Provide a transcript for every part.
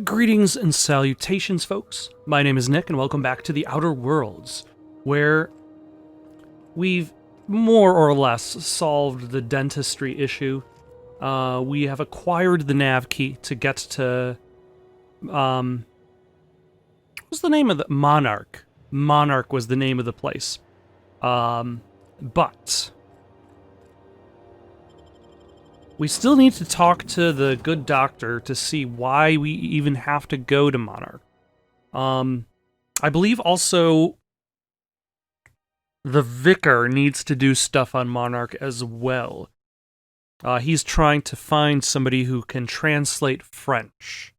Greetings and salutations, folks. My name is Nick, and welcome back to the Outer Worlds, where we've more or less solved the dentistry issue. We have acquired the nav key to get to, what's the name of the... Monarch. Monarch was the name of the place. But we still need to talk to the good doctor to see why we even have to go to Monarch. I believe also the vicar needs to do stuff on Monarch as well. He's trying to find somebody who can translate French.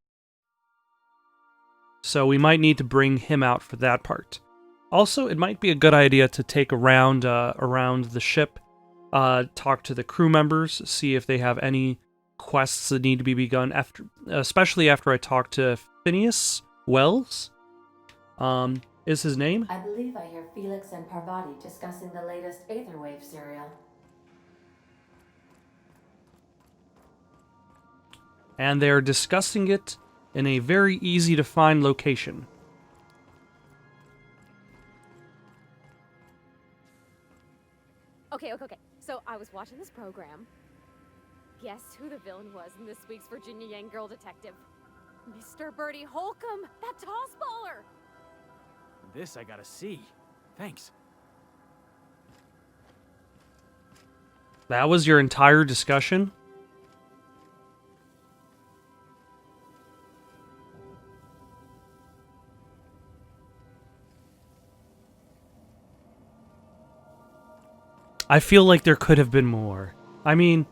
So we might need to bring him out for that part. Also, it might be a good idea to take a round around the ship, talk to the crew members, see if they have any quests that need to be begun, especially after I talk to Phineas Wells. Is his name? I believe I hear Felix and Parvati discussing the latest Aetherwave serial. And they're discussing it in a very easy-to-find location. Okay. So I was watching this program. Guess who the villain was in this week's Virginia Yang Girl Detective? Mr. Bertie Holcomb, that toss baller! This I gotta see. Thanks. That was your entire discussion? I feel like there could have been more. I mean,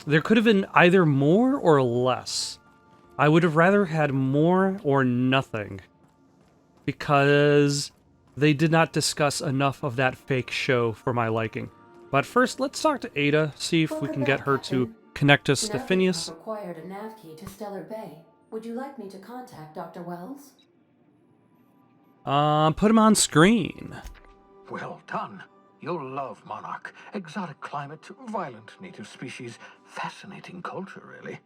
there could have been either more or less. I would have rather had more or nothing, because they did not discuss enough of that fake show for my liking. But first, let's talk to Ada, see if we can get her to connect us to Phineas. I've acquired a nav key to Stellar Bay. Would you like me to contact Dr. Wells? Put him on screen. Well done. You'll love Monarch. Exotic climate, violent native species, fascinating culture, really.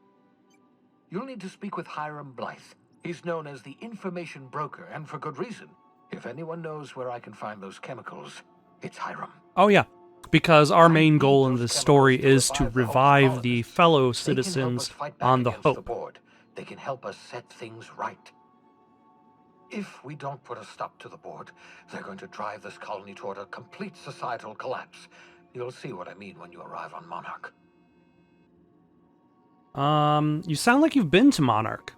You'll need to speak with Hiram Blythe. He's known as the information broker, and for good reason. If anyone knows where I can find those chemicals, it's Hiram. Oh yeah, because our main goal in this story is to revive the fellow citizens on the Hope. They can help us set things right. If we don't put a stop to the board, they're going to drive this colony toward a complete societal collapse. You'll see what I mean when you arrive on Monarch. You sound like you've been to Monarch.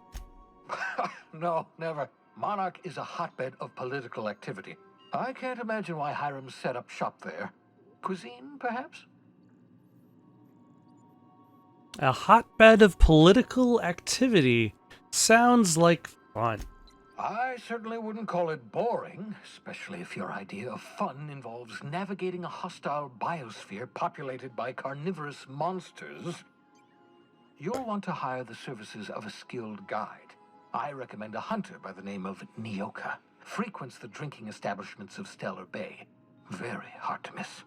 No, never. Monarch is a hotbed of political activity. I can't imagine why Hiram set up shop there. Cuisine, perhaps? A hotbed of political activity. Sounds like fun. I certainly wouldn't call it boring, especially if your idea of fun involves navigating a hostile biosphere populated by carnivorous monsters. You'll want to hire the services of a skilled guide. I recommend a hunter by the name of Nyoka. Frequents the drinking establishments of Stellar Bay. Very hard to miss.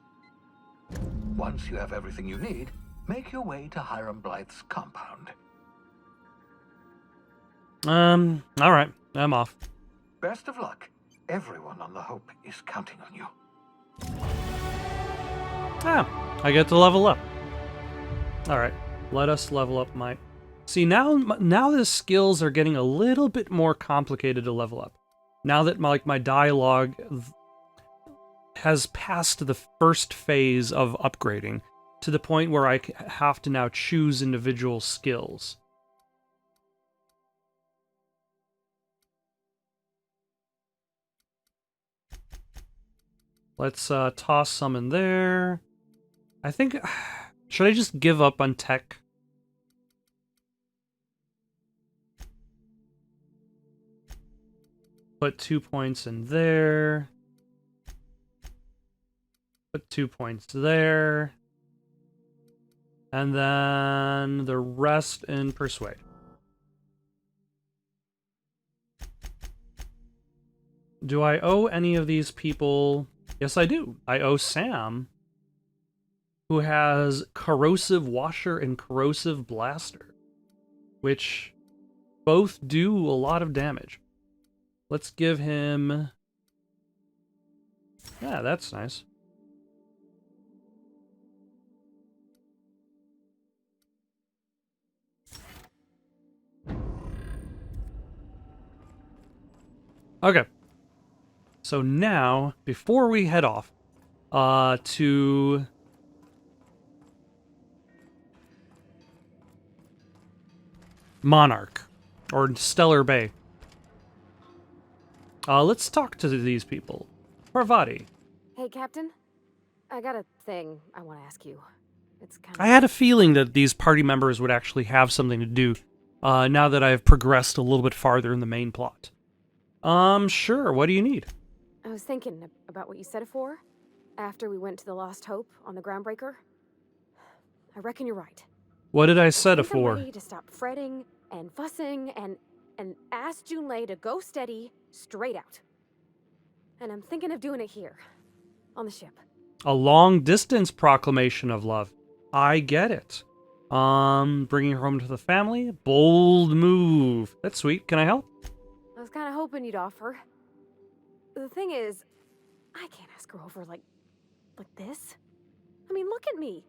Once you have everything you need, make your way to Hiram Blythe's compound. Alright, I'm off. Best of luck. Everyone on the Hope is counting on you. Ah, I get to level up. Alright, let us level up my... See, now the skills are getting a little bit more complicated to level up. Now that my dialogue has passed the first phase of upgrading, to the point where I have to now choose individual skills. Let's toss some in there. I think... Should I just give up on tech? Put 2 points in there. Put 2 points there. And then the rest in Persuade. Do I owe any of these people... Yes, I do. I owe Sam, who has Corrosive Washer and Corrosive Blaster, which both do a lot of damage. Let's give him... Yeah, that's nice. Okay. So now, before we head off to Monarch or Stellar Bay, let's talk to these people. Parvati. Hey, Captain. I got a thing I want to ask you. It's kind of... I had a feeling that these party members would actually have something to do now that I've progressed a little bit farther in the main plot. Sure. What do you need? I was thinking about what you said afore, after we went to the Lost Hope on the Groundbreaker. I reckon you're right. What did I said I think I'm afore? ready to stop fretting and fussing and ask Junlei to go steady, straight out. And I'm thinking of doing it here, on the ship. A long-distance proclamation of love. I get it. Bringing her home to the family? Bold move. That's sweet. Can I help? I was kind of hoping you'd offer. The thing is, I can't ask her over like this. I mean, look at me.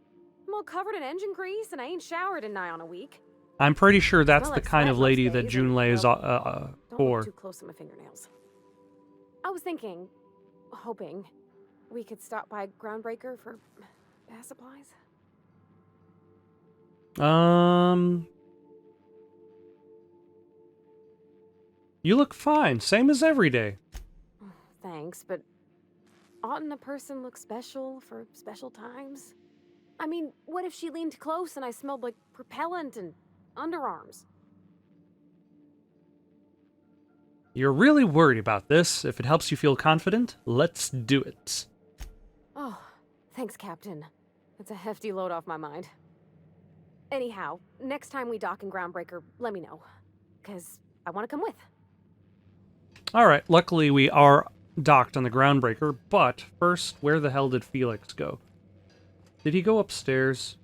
I'm all covered in engine grease and I ain't showered in nigh on a week. I'm pretty sure that's Smell the like kind of sweat most lady that days and, Junlei is Don't for. look too close at my fingernails. I was thinking, hoping, we could stop by Groundbreaker for bath supplies. You look fine, same as every day. Thanks, but oughtn't a person look special for special times? I mean, what if she leaned close and I smelled like propellant and underarms? You're really worried about this. If it helps you feel confident, let's do it. Oh, thanks, Captain. That's a hefty load off my mind. Anyhow, next time we dock in Groundbreaker, let me know. 'Cause I want to come with. Alright, luckily we are docked on the Groundbreaker, but first, where the hell did Felix go? Did he go upstairs?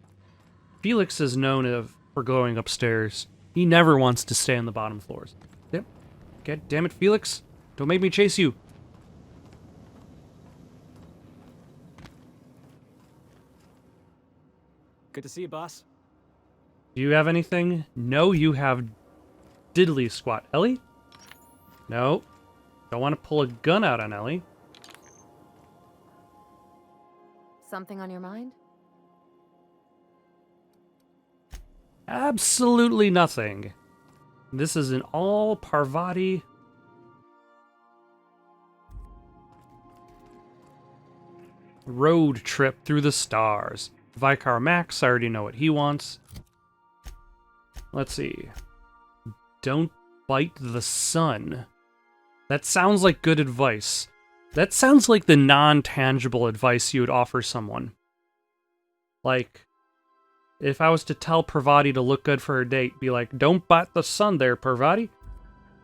Felix is known for going upstairs. He never wants to stay on the bottom floors. Yep. God damn it, Felix. Don't make me chase you. Good to see you, boss. Do you have anything? No, you have diddly squat. Ellie? No. Don't want to pull a gun out on Ellie. Something on your mind? Absolutely nothing. This is an all Parvati. Road trip through the stars. Vicar Max, I already know what he wants. Let's see. Don't bite the sun. That sounds like good advice. That sounds like the non-tangible advice you would offer someone. Like, if I was to tell Parvati to look good for her date, be like, don't bite the sun there, Parvati.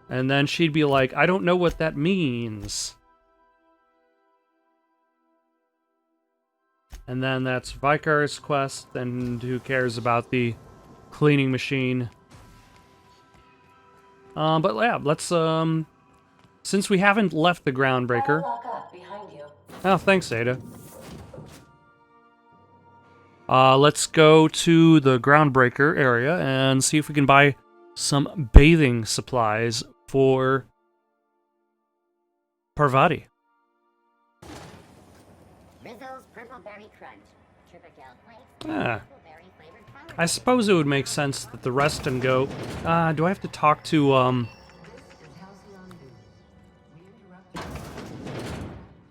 And then she'd be like, I don't know what that means. And then that's Vicar's quest, and who cares about the cleaning machine. But yeah, let's, since we haven't left the Groundbreaker... Lock up behind you. Oh, thanks, Ada. Let's go to the Groundbreaker area and see if we can buy some bathing supplies for Parvati. Rizzo's Purple Berry Crunch. Triple gel flakes. Ah. Purple berry flavored powder. I suppose it would make sense that the rest and go... do I have to talk to,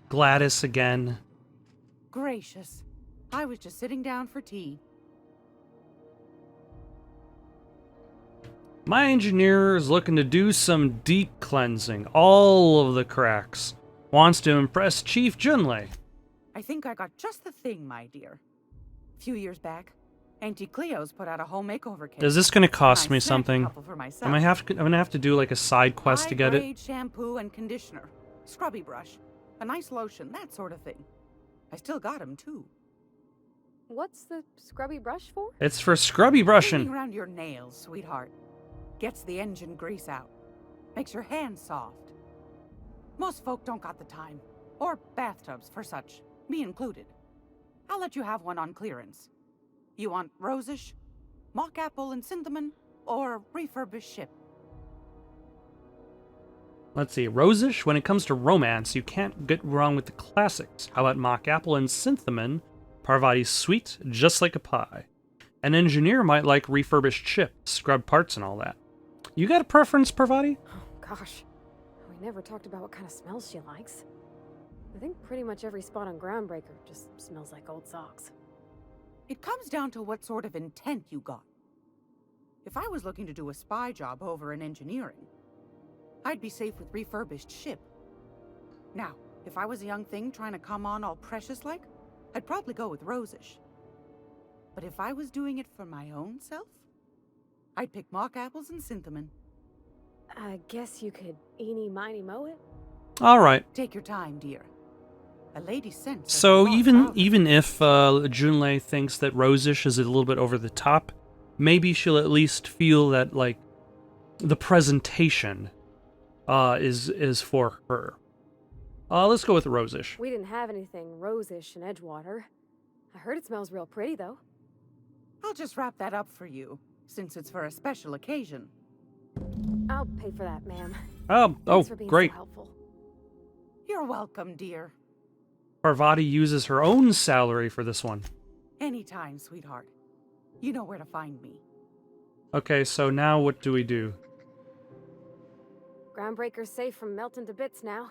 Gladys again? Gracious. I was just sitting down for tea. My engineer is looking to do some deep cleansing, all of the cracks. Wants to impress Chief Junlei. I think I got just the thing, my dear. A few years back, Auntie Cleo's put out a home makeover kit. Is this going to cost And I me snagged a something? couple for myself. I'm gonna have to do like a side quest to get it. High-grade shampoo and conditioner, scrubby brush, a nice lotion, that sort of thing. I still got 'em too. What's the scrubby brush for? It's for scrubby brushing. Cleaning around your nails, sweetheart. Gets the engine grease out. Makes your hands soft. Most folk don't got the time. Or bathtubs for such. Me included. I'll let you have one on clearance. You want rosish, mock apple and cinnamon, or refurbished ship? Let's see. Rosish, when it comes to romance, you can't get wrong with the classics. How about mock apple and cinnamon? Parvati's sweet, just like a pie. An engineer might like refurbished ship, scrub parts and all that. You got a preference, Parvati? Oh, gosh. We never talked about what kind of smells she likes. I think pretty much every spot on Groundbreaker just smells like old socks. It comes down to what sort of intent you got. If I was looking to do a spy job over in engineering, I'd be safe with refurbished ship. Now, if I was a young thing trying to come on all precious-like, I'd probably go with rosish. But if I was doing it for my own self, I'd pick mock apples and cinnamon. I guess you could eeny, miny, moe it? All right. Take your time, dear. A lady's sense. So even if Junlei thinks that Rosish is a little bit over the top, maybe she'll at least feel that like the presentation is for her. Let's go with Rosish. We didn't have anything rosish in Edgewater. I heard it smells real pretty, though. I'll just wrap that up for you, since it's for a special occasion. I'll pay for that, ma'am. Oh, Thanks for being great. so helpful. You're welcome, dear. Parvati uses her own salary for this one. Anytime, sweetheart. You know where to find me. Okay, so now what do we do? Groundbreaker's safe from melting to bits now.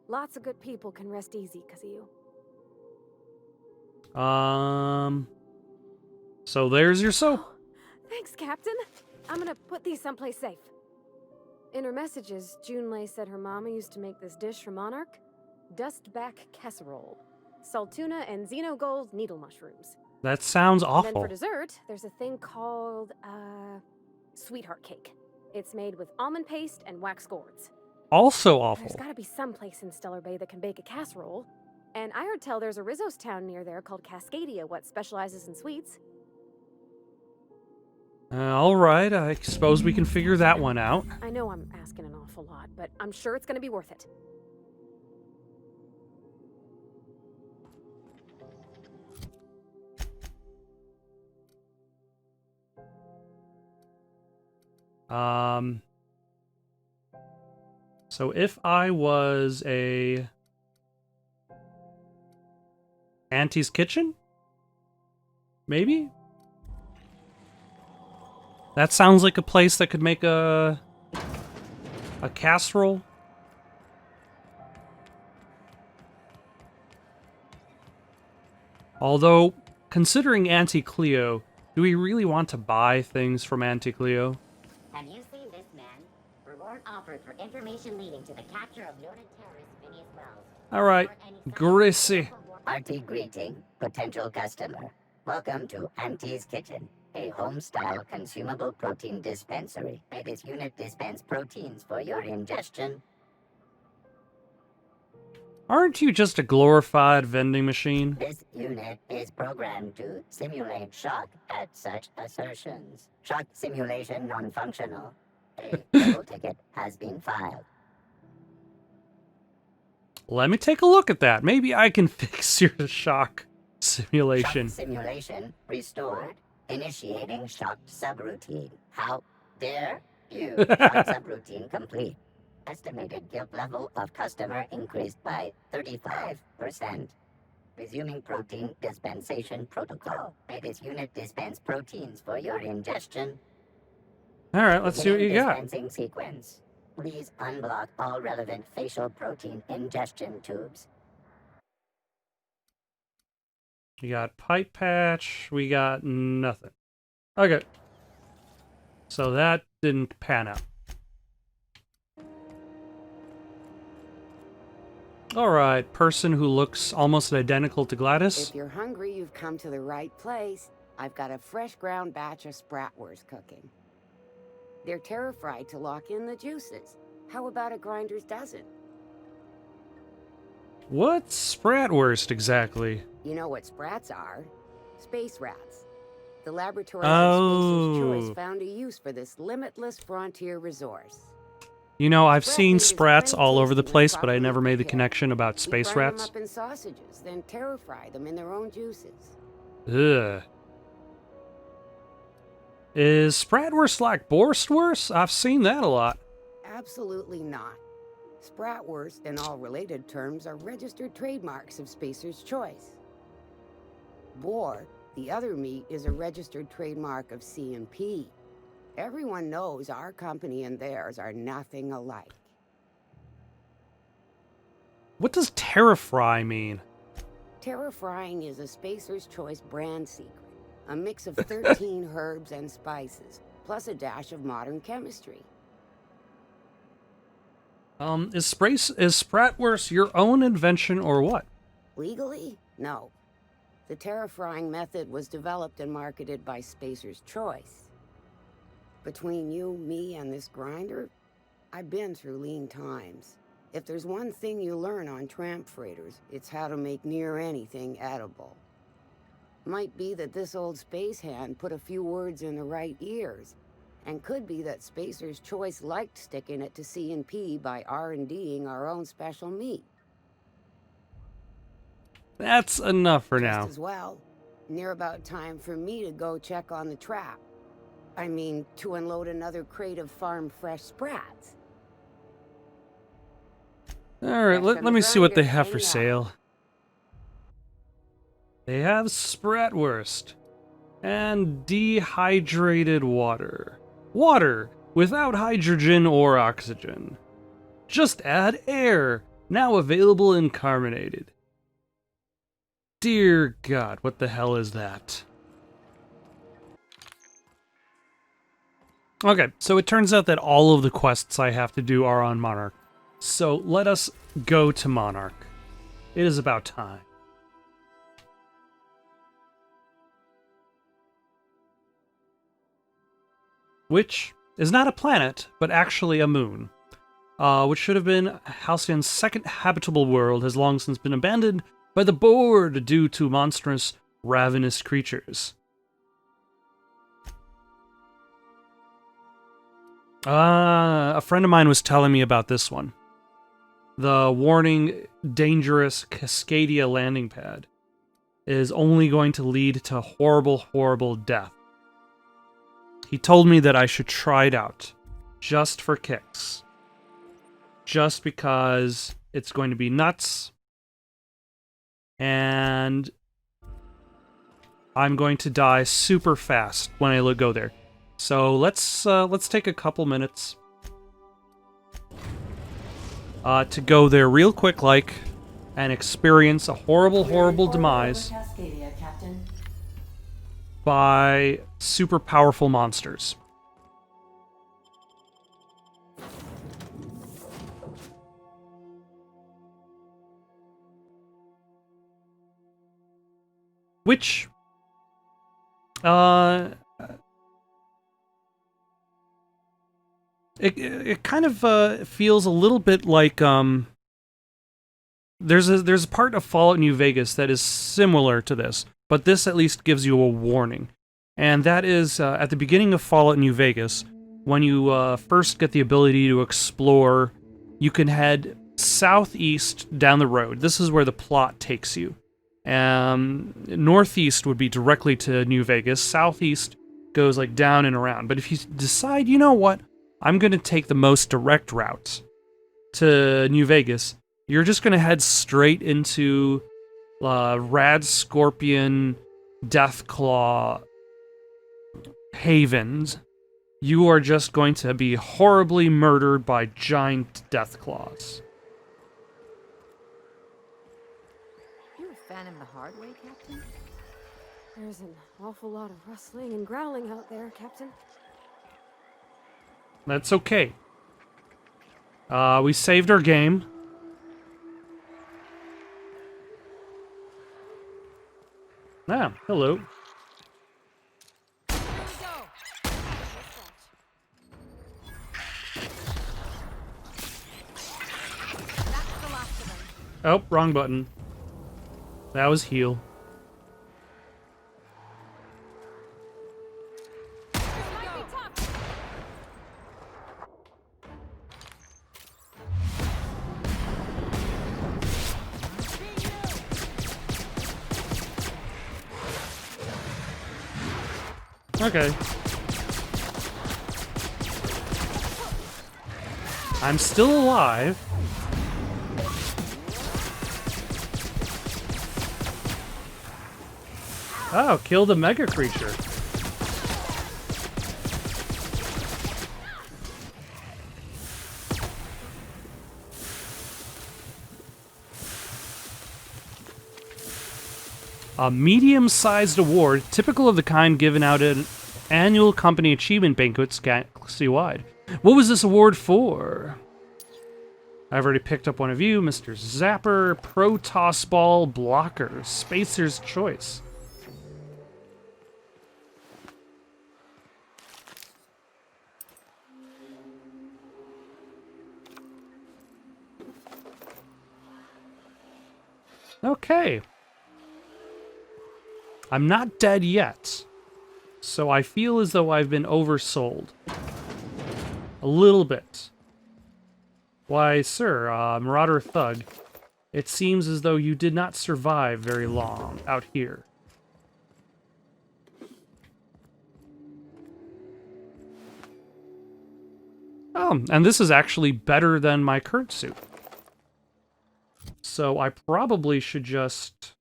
Lots of good people can rest easy because of you. So there's your soap. Thanks, Captain. I'm gonna put these someplace safe. In her messages, Junlei said her mama used to make this dish for Monarch. Dustback casserole. Salt tuna and xenogold needle mushrooms. That sounds And then awful. for dessert, there's a thing called, sweetheart cake. It's made with almond paste and wax gourds. Also There's awful. gotta be some place in Stellar Bay that can bake a casserole. And I heard tell there's a Rizzo's town near there called Cascadia, what specializes in sweets. All right, I suppose we can figure that one out. I know I'm asking an awful lot, but I'm sure it's gonna be worth it. So if I was a Auntie's Kitchen? Maybe? That sounds like a place that could make a casserole. Although, considering Auntie Cleo, do we really want to buy things from Auntie Cleo? Have you seen this man? Reward offered for information leading to the capture of noted terrorist Phineas Wells. Alright, Gracie. Hearty greeting, potential customer. Welcome to Auntie's Kitchen, a home-style consumable protein dispensary. May this unit dispense proteins for your ingestion. Aren't you just a glorified vending machine? This unit is programmed to simulate shock at such assertions. Shock simulation non-functional. A toll ticket has been filed. Let me take a look at that. Maybe I can fix your shock simulation. Shock simulation restored. Initiating shock subroutine. How dare you? Shock subroutine complete. Estimated guilt level of customer increased by 35%. Resuming protein dispensation protocol. May this unit dispense proteins for your ingestion. Alright, let's see what you got. Dispensing sequence. Please unblock all relevant facial protein ingestion tubes. We got pipe patch. We got nothing. Okay. So that didn't pan out. Alright, person who looks almost identical to Gladys. If you're hungry, you've come to the right place. I've got a fresh ground batch of spratwurst cooking. They're terra-fried to lock in the juices. How about a grinder's dozen? What's Spratwurst exactly? You know what sprats are? Space rats. The laboratories of Spacer's Oh. Choice found a use for this limitless frontier resource. You know, I've Sprat seen meat is sprats plenty all over the tasty when place, but I properly never made the prepared. connection about We space fry rats. them up in sausages, then terror fry them in their own juices. Ugh. Is Spratwurst like Borstwurst? I've seen that a lot. Absolutely not. Spratwurst and all related terms are registered trademarks of Spacer's Choice. Boar, the other meat, is a registered trademark of C&P. Everyone knows our company and theirs are nothing alike. What does Terrafry mean? Terror frying is a Spacer's Choice brand secret. A mix of 13 herbs and spices, plus a dash of modern chemistry. Is Spratwurst your own invention or what? Legally? No. The terror frying method was developed and marketed by Spacer's Choice. Between you, me, and this grinder, I've been through lean times. If there's one thing you learn on tramp freighters, it's how to make near anything edible. Might be that this old space hand put a few words in the right ears, and could be that Spacer's Choice liked sticking it to C&P by R&Ding our own special meat. That's enough for Just now. as well. Near about time for me to go check on the trap. I mean, to unload another crate of farm fresh sprats. Alright, Back let on me the see what they grinder, have for anyhow. sale. They have Spratwurst and dehydrated water. Water without hydrogen or oxygen. Just add air. Now available in carbonated. Dear God, what the hell is that? Okay, so it turns out that all of the quests I have to do are on Monarch. So let us go to Monarch. It is about time. Which is not a planet, but actually a moon. Which should have been Halcyon's second habitable world, has long since been abandoned by the board due to monstrous, ravenous creatures. A friend of mine was telling me about this one. The warning, dangerous Cascadia landing pad is only going to lead to horrible, horrible death. He told me that I should try it out, just for kicks. Just because it's going to be nuts, and I'm going to die super fast when I go there. So let's take a couple minutes to go there real quick, and experience a horrible, horrible demise Cascadia, Captain. by super powerful monsters. Which, it kind of feels a little bit like there's a part of Fallout New Vegas that is similar to this, but this at least gives you a warning, and that is at the beginning of Fallout New Vegas, when you first get the ability to explore, you can head southeast down the road. This is where the plot takes you. Northeast would be directly to New Vegas. Southeast goes like down and around. But if you decide, you know what, I'm going to take the most direct route to New Vegas, you're just going to head straight into Rad Scorpion Deathclaw havens. You are just going to be horribly murdered by giant Deathclaws. Fan him the hard way, Captain? There's an awful lot of rustling and growling out there, Captain. That's okay. We saved our game. Ah, hello. Oh, wrong button. That was heal. Okay. I'm still alive. Oh, killed a mega creature. A medium-sized award, typical of the kind given out at annual company achievement banquets galaxy-wide. What was this award for? I've already picked up one of you, Mr. Zapper, Pro Toss Ball Blocker, Spacer's Choice. Okay. I'm not dead yet, so I feel as though I've been oversold. A little bit. Why, sir, Marauder Thug, it seems as though you did not survive very long out here. Oh, and this is actually better than my current suit. So I probably should just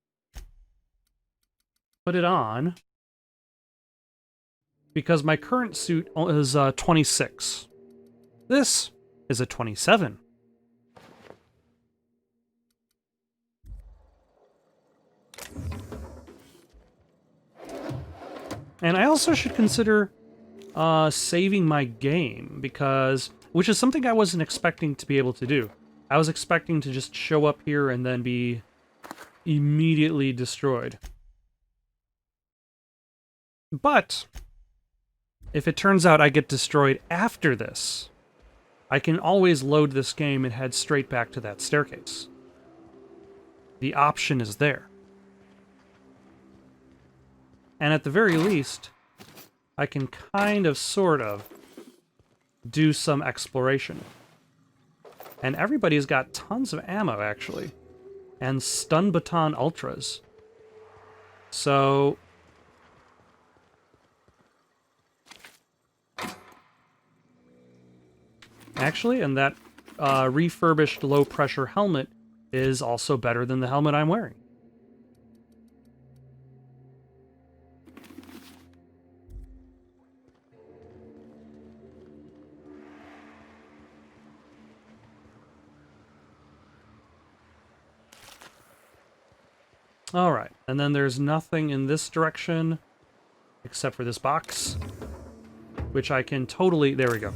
put it on, because my current suit is 26. This is a 27. And I also should consider saving my game, because, which is something I wasn't expecting to be able to do. I was expecting to just show up here and then be immediately destroyed. But if it turns out I get destroyed after this, I can always load this game and head straight back to that staircase. The option is there. And at the very least, I can kind of, sort of, do some exploration. And everybody's got tons of ammo, actually. And stun baton ultras. So actually, and that refurbished low-pressure helmet is also better than the helmet I'm wearing. Alright, and then there's nothing in this direction except for this box, which I can totally... There we go.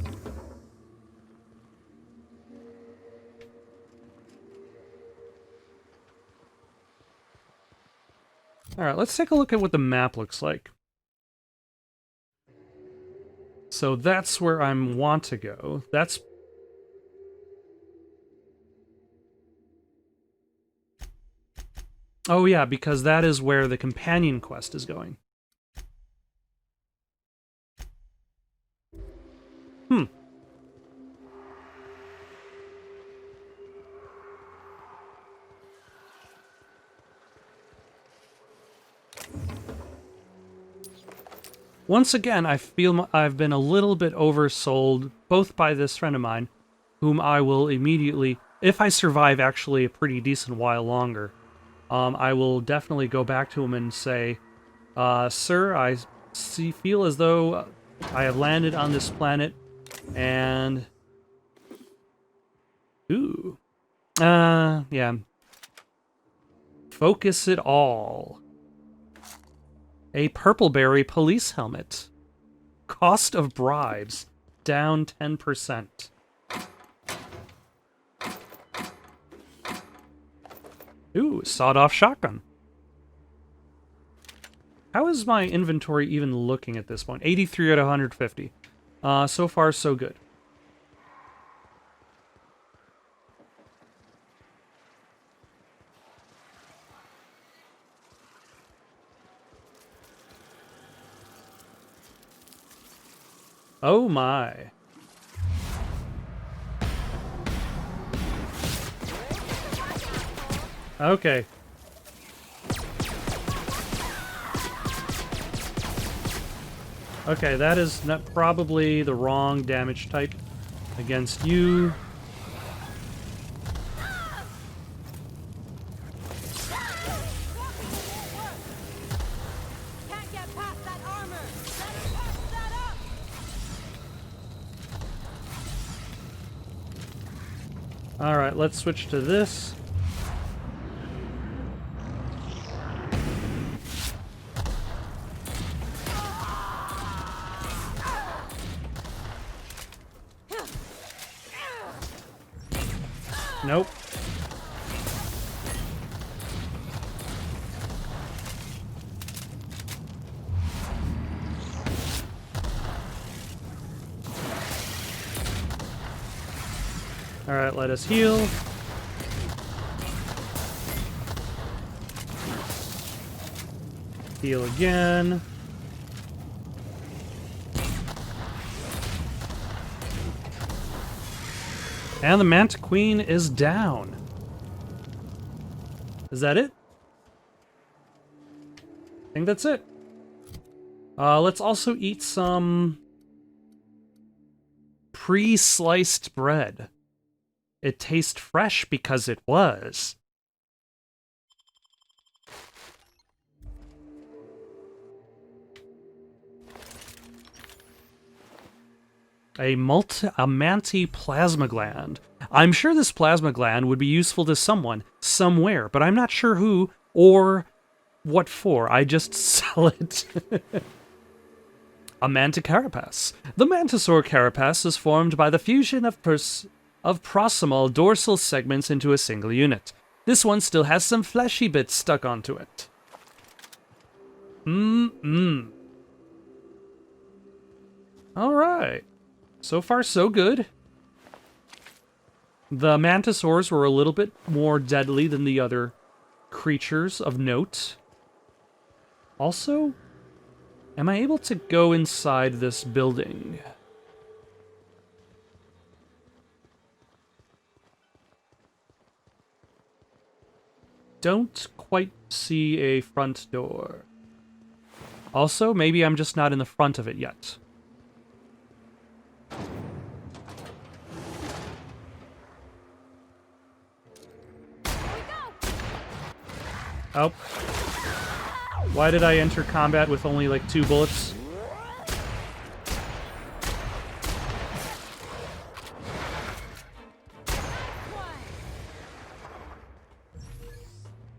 Alright, let's take a look at what the map looks like. So that's where I want to go. That's... Oh yeah, because that is where the companion quest is going. Once again, I feel I've been a little bit oversold, both by this friend of mine, whom I will immediately, if I survive actually a pretty decent while longer, I will definitely go back to him and say, sir, I feel as though I have landed on this planet, and... Ooh. Yeah. Focus it all. A Purpleberry police helmet. Cost of bribes, down 10%. Ooh, sawed-off shotgun. How is my inventory even looking at this point? 83 out of 150. So far, so good. Oh my. Okay. Okay, that is not probably the wrong damage type against you. Can't get past that armor. Better patch that up. All right, let's switch to this. Nope. All right, let us heal. Heal again. And the Manta Queen is down. Is that it? I think that's it. Let's also eat some pre-sliced bread. It tastes fresh because it was. A Manti plasma gland. I'm sure this plasma gland would be useful to someone, somewhere, but I'm not sure who or what for. I just sell it. A manta carapace. The mantisaur carapace is formed by the fusion of proximal dorsal segments into a single unit. This one still has some fleshy bits stuck onto it. Alright. So far, so good. The mantisaurs were a little bit more deadly than the other creatures of note. Also, am I able to go inside this building? Don't quite see a front door. Also, maybe I'm just not in the front of it yet. Oh. Why did I enter combat with only like 2 bullets?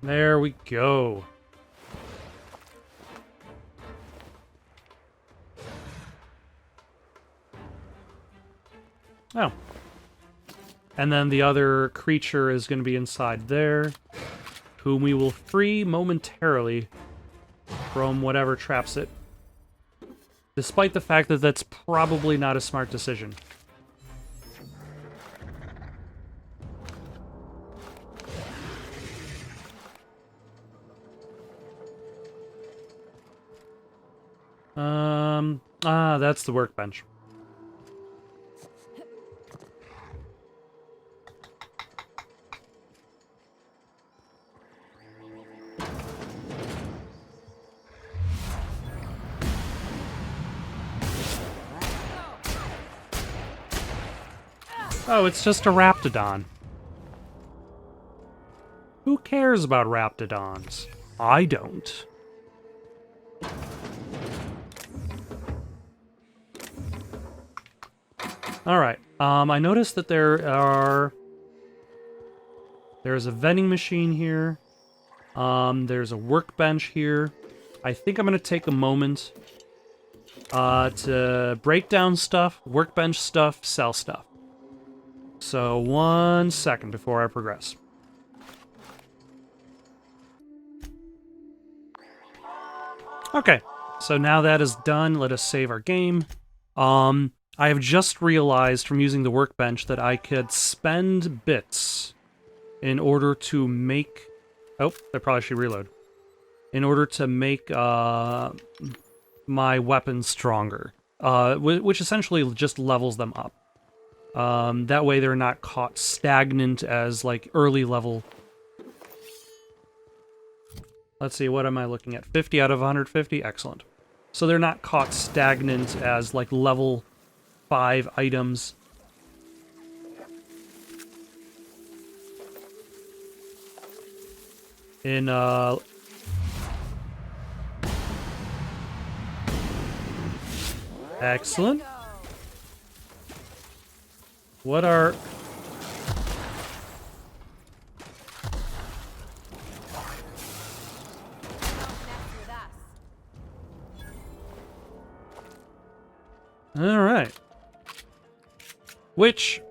There we go. Oh. And then the other creature is going to be inside there, whom we will free momentarily from whatever traps it. Despite the fact that that's probably not a smart decision. That's the workbench. Oh, it's just a Raptidon. Who cares about Raptidons? I don't. Alright, I noticed that there's a vending machine here. There's a workbench here. I think I'm going to take a moment to break down stuff, workbench stuff, sell stuff. So 1 second before I progress. Okay, so now that is done, let us save our game. I have just realized from using the workbench that I could spend bits in order to make... Oh, I probably should reload. In order to make my weapons stronger, which essentially just levels them up. That way they're not caught stagnant as, like, early level. Let's see, what am I looking at? 50 out of 150? Excellent. so they're not caught stagnant as like level 5 items. In excellent. What are... Alright. Which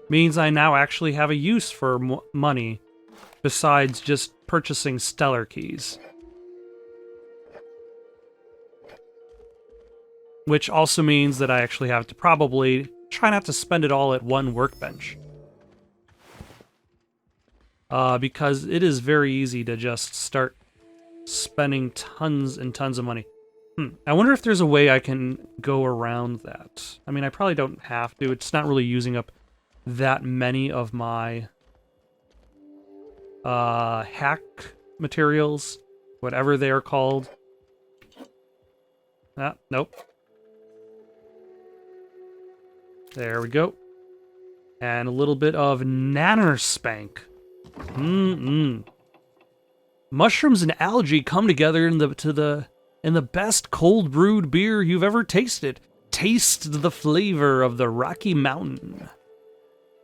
means I now actually have a use for money besides just purchasing stellar keys. Which also means that I actually have to probably try not to spend it all at one workbench. Because it is very easy to just start spending tons and tons of money. I wonder if there's a way I can go around that. I mean, I probably don't have to. It's not really using up that many of my hack materials, whatever they are called. Ah, nope. There we go. And a little bit of nanner spank. Mushrooms and algae come together in the best cold brewed beer you've ever tasted. Taste the flavor of the Rocky Mountain.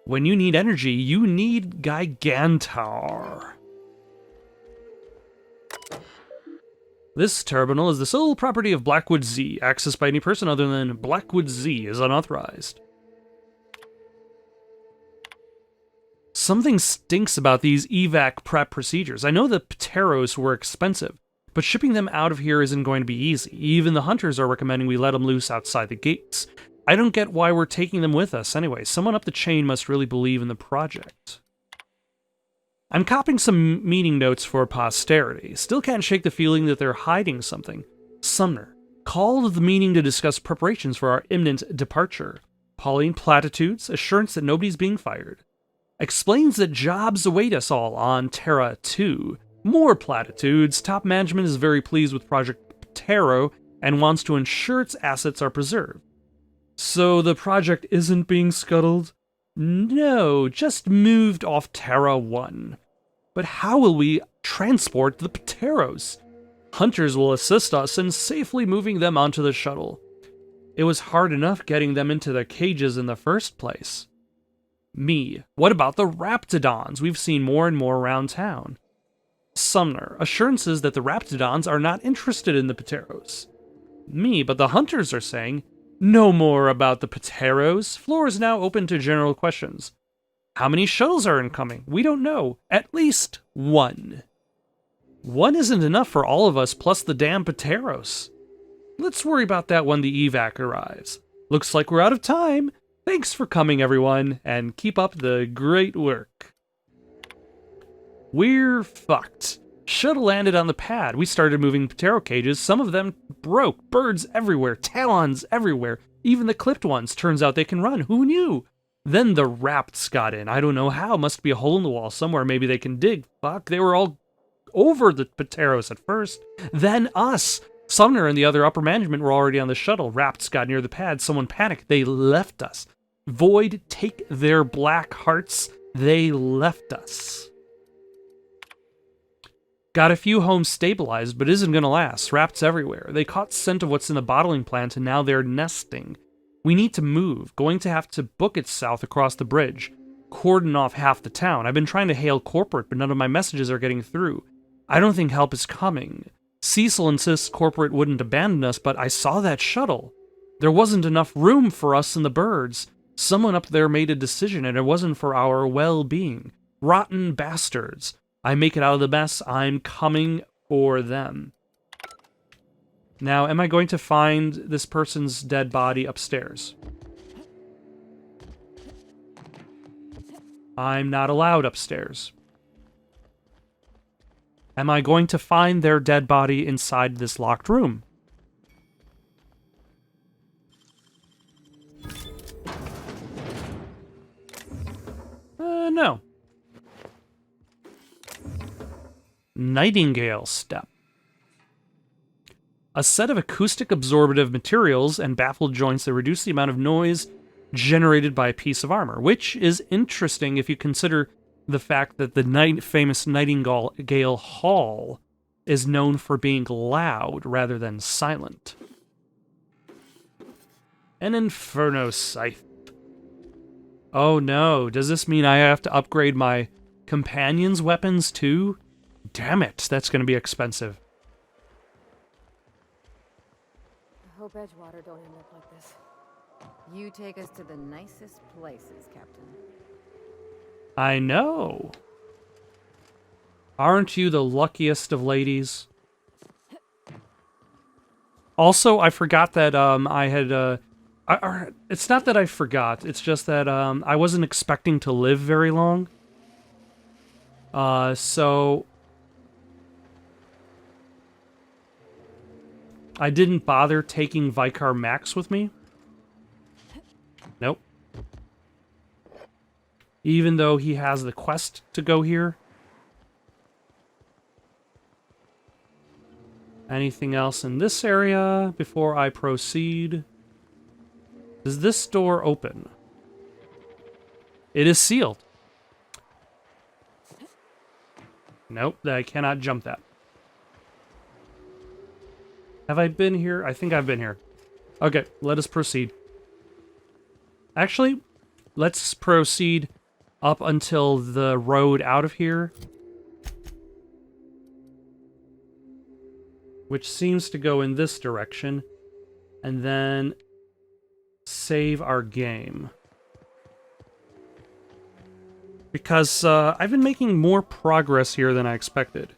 When you need energy, you need Gigantor. This terminal is the sole property of Blackwood Z. Access by any person other than Blackwood Z is unauthorized. Something stinks about these evac prep procedures. I know the Pteros were expensive, but shipping them out of here isn't going to be easy. Even the hunters are recommending we let them loose outside the gates. I don't get why we're taking them with us anyway. Someone up the chain must really believe in the project. I'm copying some meeting notes for posterity. Still can't shake the feeling that they're hiding something. Sumner called the meeting to discuss preparations for our imminent departure. Pauline platitudes, assurance that nobody's being fired. Explains that jobs await us all on Terra 2. More platitudes. Top management is very pleased with Project Ptero and wants to ensure its assets are preserved. So the project isn't being scuttled? No, just moved off Terra 1. But how will we transport the Pteros? Hunters will assist us in safely moving them onto the shuttle. It was hard enough getting them into their cages in the first place. Me, what about the Raptidons we've seen more and more around town? Sumner, assurances that the Raptidons are not interested in the Pteros. Me, but the hunters are saying, no more about the Pteros. Floor is now open to general questions. How many shuttles are incoming? We don't know. At least one. One isn't enough for all of us plus the damn Pteros. Let's worry about that when the evac arrives. Looks like we're out of time. Thanks for coming, everyone, and keep up the great work. We're fucked. Shuttle landed on the pad. We started moving Ptero cages. Some of them broke. Birds everywhere. Talons everywhere. Even the clipped ones. Turns out they can run. Who knew? Then the Rapts got in. I don't know how. Must be a hole in the wall somewhere. Maybe they can dig. Fuck, they were all over the Pteros at first. Then us. Sumner and the other upper management were already on the shuttle. Rapts got near the pad. Someone panicked. They left us. Void, take their black hearts. They left us. Got a few homes stabilized, but isn't gonna last. Rats everywhere. They caught scent of what's in the bottling plant, and now they're nesting. We need to move. Going to have to book it south across the bridge. Cordon off half the town. I've been trying to hail corporate, but none of my messages are getting through. I don't think help is coming. Cecil insists corporate wouldn't abandon us, but I saw that shuttle. There wasn't enough room for us and the birds. Someone up there made a decision, and it wasn't for our well-being. Rotten bastards. I make it out of the mess, I'm coming for them. Now, am I going to find this person's dead body upstairs? I'm not allowed upstairs. Am I going to find their dead body inside this locked room? No. Nightingale step. A set of acoustic absorptive materials and baffled joints that reduce the amount of noise generated by a piece of armor, which is interesting if you consider the fact that the famous Nightingale Hall is known for being loud rather than silent. An Inferno Scythe. Oh no, does this mean I have to upgrade my companion's weapons too? Damn it, that's going to be expensive. I hope Edgewater don't end up like this. You take us to the nicest places, Captain. I know. Aren't you the luckiest of ladies? Also, I forgot that I had... it's not that I forgot, it's just that I wasn't expecting to live very long. So... I didn't bother taking Vicar Max with me. Nope. Even though he has the quest to go here. Anything else in this area before I proceed? Is this door open? It is sealed. Nope, I cannot jump that. Have I been here? I think I've been here. Okay, let us proceed. Actually, let's proceed up until the road out of here, which seems to go in this direction, and then save our game. Because I've been making more progress here than I expected.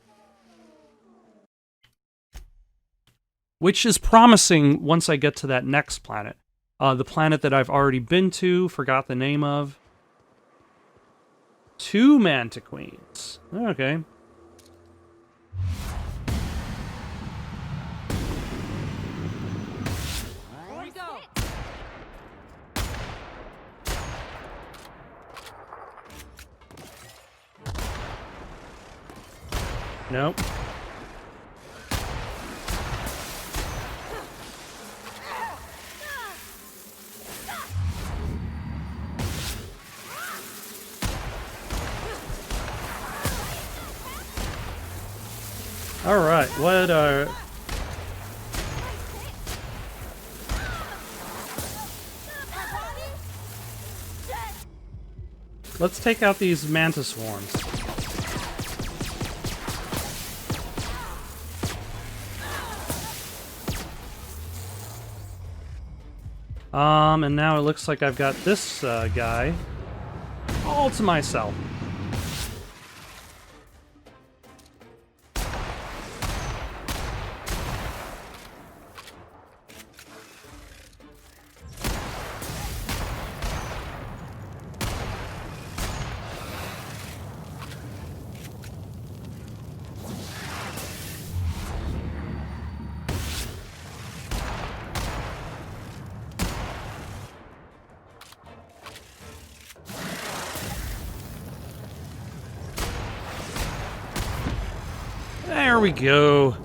Which is promising once I get to that next planet. The planet that I've already been to, forgot the name of. 2 Mantiqueens. Okay. Here we go. Nope. Alright, what are... Let's take out these mantis swarms. And now it looks like I've got this guy all to myself. There we go.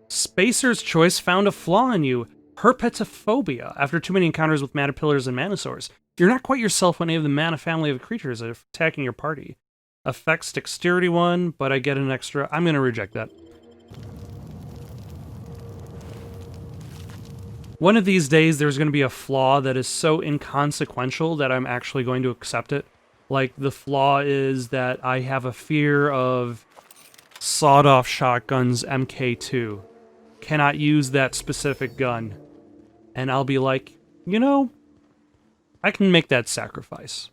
Spacer's Choice found a flaw in you. Herpetophobia. After too many encounters with Manipillars and Manosaurs, you're not quite yourself when any of the mana family of creatures are attacking your party. Affects Dexterity 1, but I get an extra... I'm going to reject that. One of these days, there's going to be a flaw that is so inconsequential that I'm actually going to accept it. Like, the flaw is that I have a fear of sawed-off shotguns MK2. Cannot use that specific gun. And I'll be like, you know, I can make that sacrifice.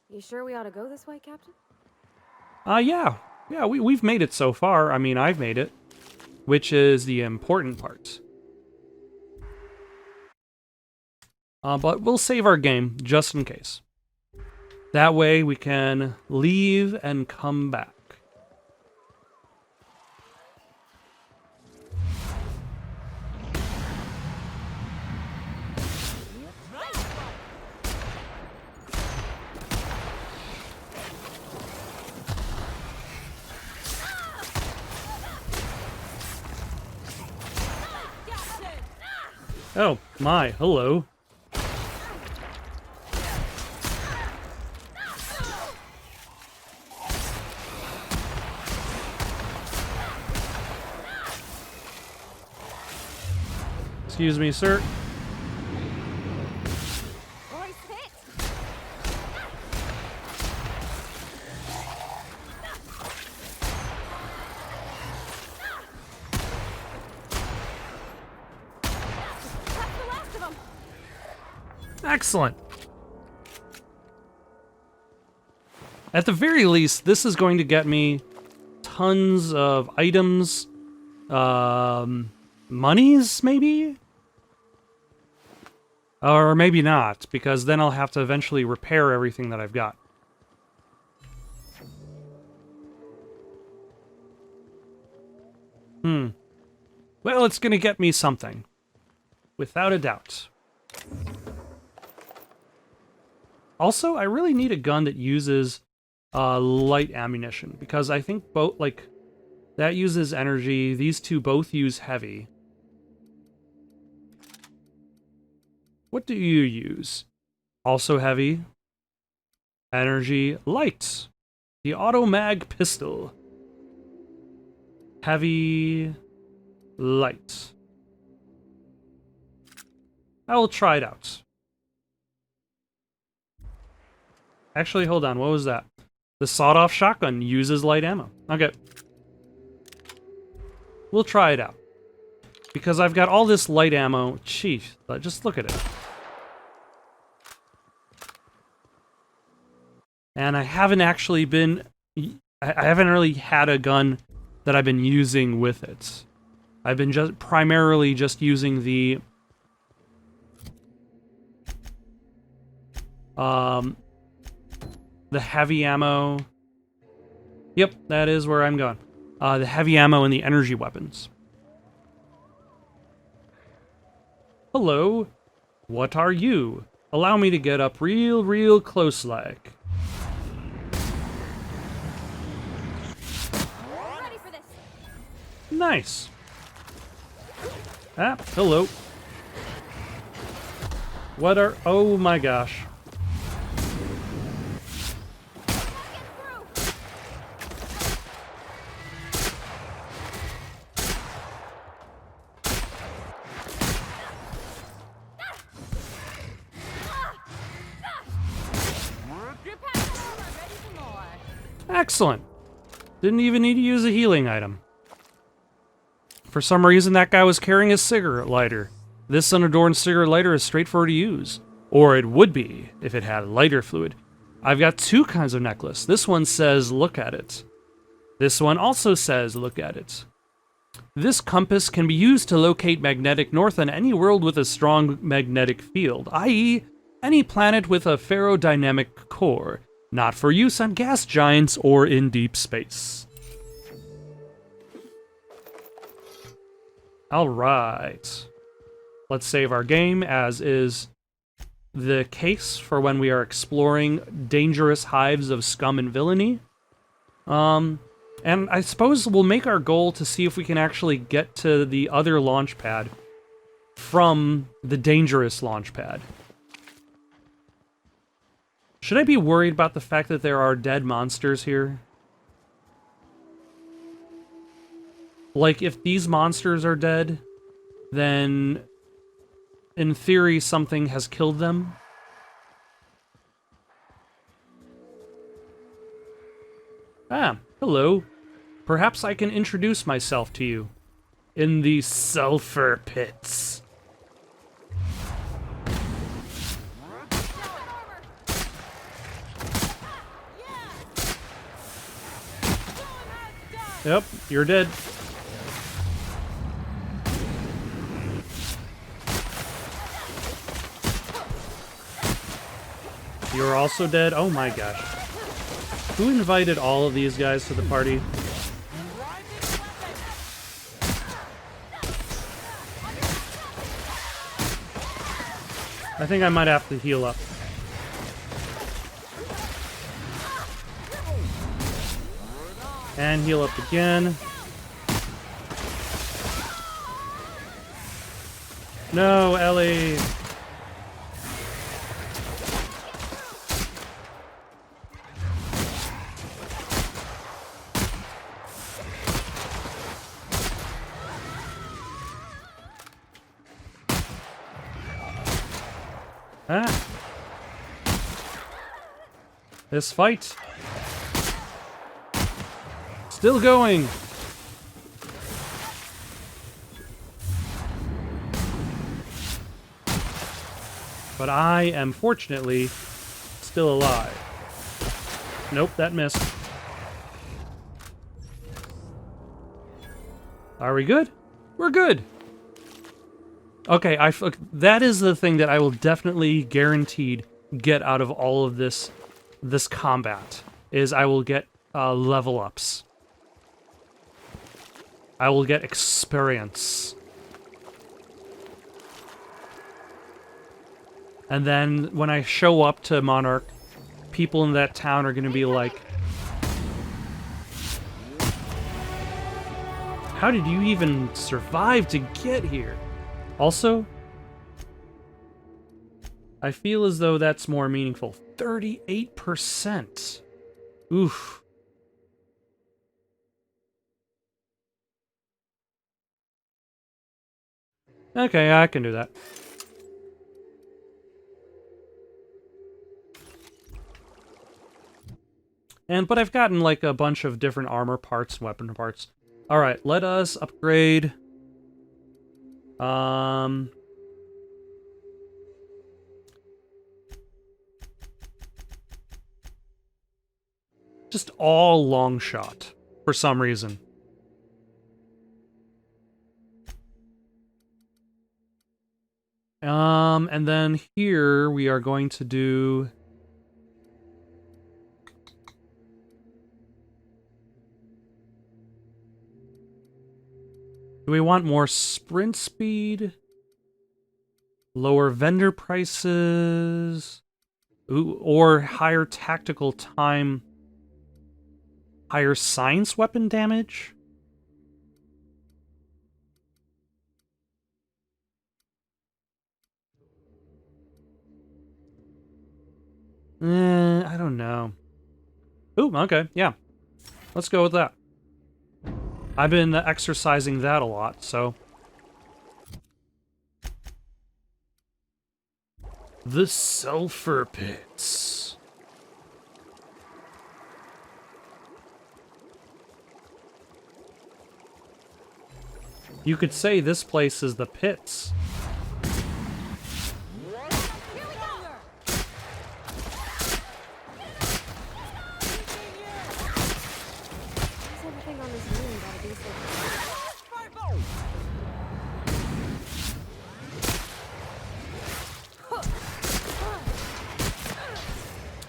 You sure we ought to go this way, Captain? Yeah. Yeah, we've made it so far. I mean, I've made it. Which is the important part. But we'll save our game, just in case. That way we can leave and come back. Oh, my. Hello. Excuse me, sir. Roy's hit. That's the last of them. Excellent. At the very least, this is going to get me tons of items, monies, maybe? Or maybe not, because then I'll have to eventually repair everything that I've got. Well, it's gonna get me something. Without a doubt. Also, I really need a gun that uses light ammunition, because I think both, like, that uses energy. These two both use heavy. What do you use? Also heavy. Energy, light. The auto-mag pistol. Heavy, light. I will try it out. Actually, hold on. What was that? The sawed-off shotgun uses light ammo. Okay. We'll try it out. Because I've got all this light ammo. Jeez, just look at it. And I haven't actually been... I haven't really had a gun that I've been using with it. I've been just primarily just using the... the heavy ammo. Yep, that is where I'm going. The heavy ammo and the energy weapons. Hello. What are you? Allow me to get up real close like. Ready for this. Nice. Ah, hello. What are... Oh my gosh. Excellent. Didn't even need to use a healing item. For some reason, that guy was carrying a cigarette lighter. This unadorned cigarette lighter is straightforward to use. Or it would be, if it had lighter fluid. I've got two kinds of necklace. This one says, look at it. This one also says, look at it. This compass can be used to locate magnetic north on any world with a strong magnetic field, i.e., any planet with a ferrodynamic core. Not for use on gas giants or in deep space. Alright. Let's save our game, as is the case for when we are exploring dangerous hives of scum and villainy. And I suppose we'll make our goal to see if we can actually get to the other launch pad from the dangerous launch pad. Should I be worried about the fact that there are dead monsters here? Like, if these monsters are dead, then in theory something has killed them? Ah, hello. Perhaps I can introduce myself to you. In the sulfur pits. Yep, you're dead. You're also dead? Oh my gosh. Who invited all of these guys to the party? I think I might have to heal up. And heal up again. No, Ellie! Ah! This fight! Still going! But I am fortunately still alive. Nope, that missed. Are we good? We're good! Okay, that is the thing that I will definitely guaranteed get out of all of this combat, is I will get level ups. I will get experience. And then when I show up to Monarch, people in that town are going to be like, how did you even survive to get here? Also, I feel as though that's more meaningful. 38%. Oof. Okay, I can do that. But I've gotten like a bunch of different armor parts, weapon parts. Alright, let us upgrade. Just all long shot, for some reason. And then here we are going to do... Do we want more sprint speed? Lower vendor prices? Ooh, or higher tactical time? Higher science weapon damage? I don't know. Ooh, okay, yeah. Let's go with that. I've been exercising that a lot, so... The Sulfur Pits. You could say this place is the pits.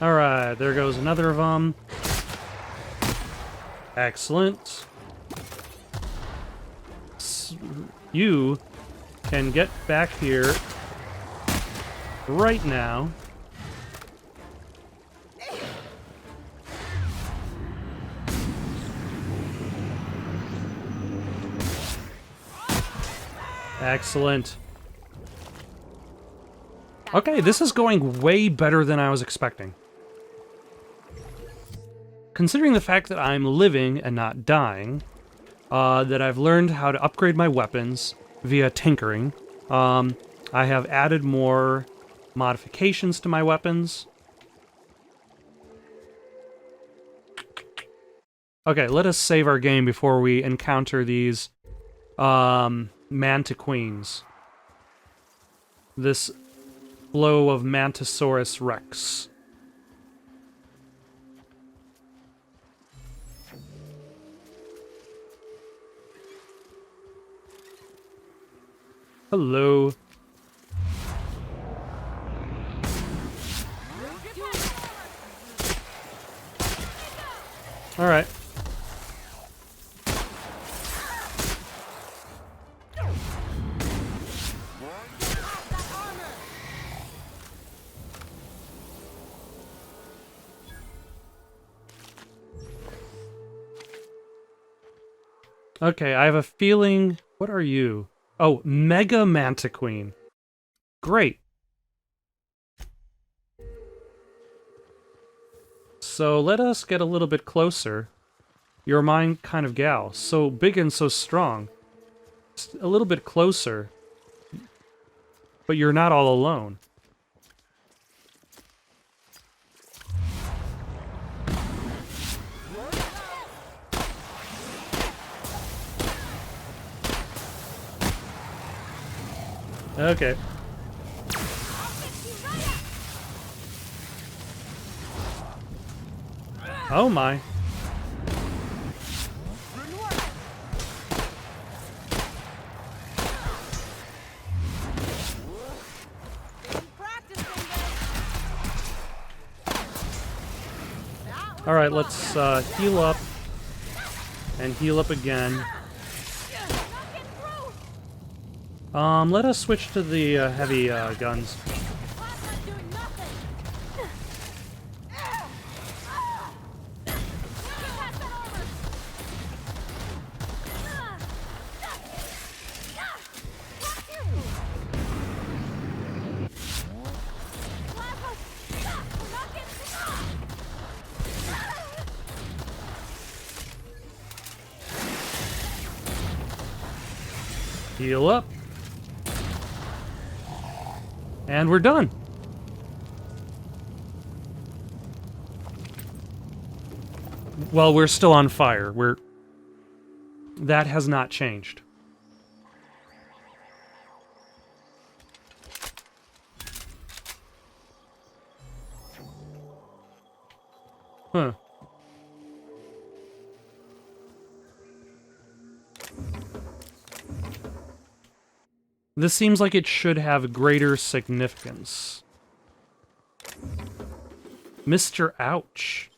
Alright, there goes another of them. Excellent. You can get back here right now. Excellent. Okay, this is going way better than I was expecting. Considering the fact that I'm living and not dying, that I've learned how to upgrade my weapons via tinkering, I have added more modifications to my weapons. Okay, let us save our game before we encounter these Mantiqueens. This flow of Mantisaurus Rex. Hello. All right. Okay, I have a feeling... What are you? Oh, Mega Mantiqueen. Great. So let us get a little bit closer. You're mine kind of gal. So big and so strong. Just a little bit closer. But you're not all alone. Okay. Oh my. Alright, let's heal up. And heal up again. Let us switch to the heavy guns. Heal up. And we're done. Well, we're still on fire. That has not changed. Huh. This seems like it should have greater significance. Mr. Ouch.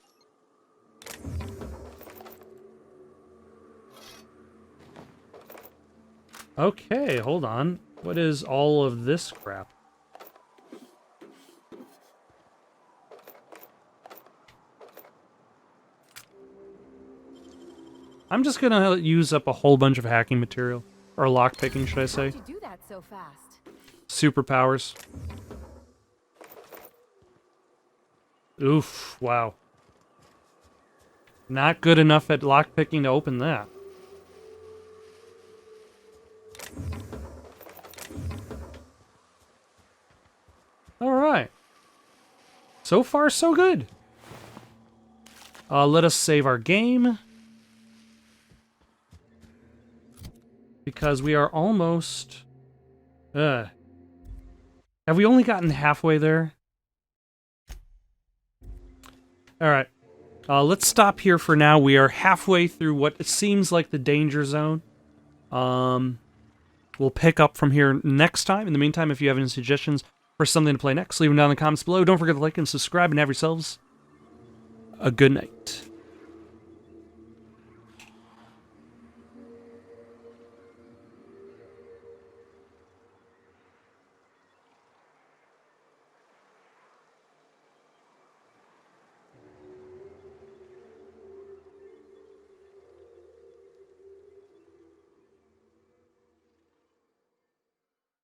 Okay, hold on. What is all of this crap? I'm just gonna use up a whole bunch of hacking material. Or lockpicking, should I say? How'd you do that so fast? Superpowers. Oof, wow. Not good enough at lockpicking to open that. Alright. So far, so good. Let us save our game. Because we are almost... Have we only gotten halfway there? Alright. Let's stop here for now. We are halfway through what seems like the danger zone. We'll pick up from here next time. In the meantime, if you have any suggestions for something to play next, leave them down in the comments below. Don't forget to like and subscribe and have yourselves a good night.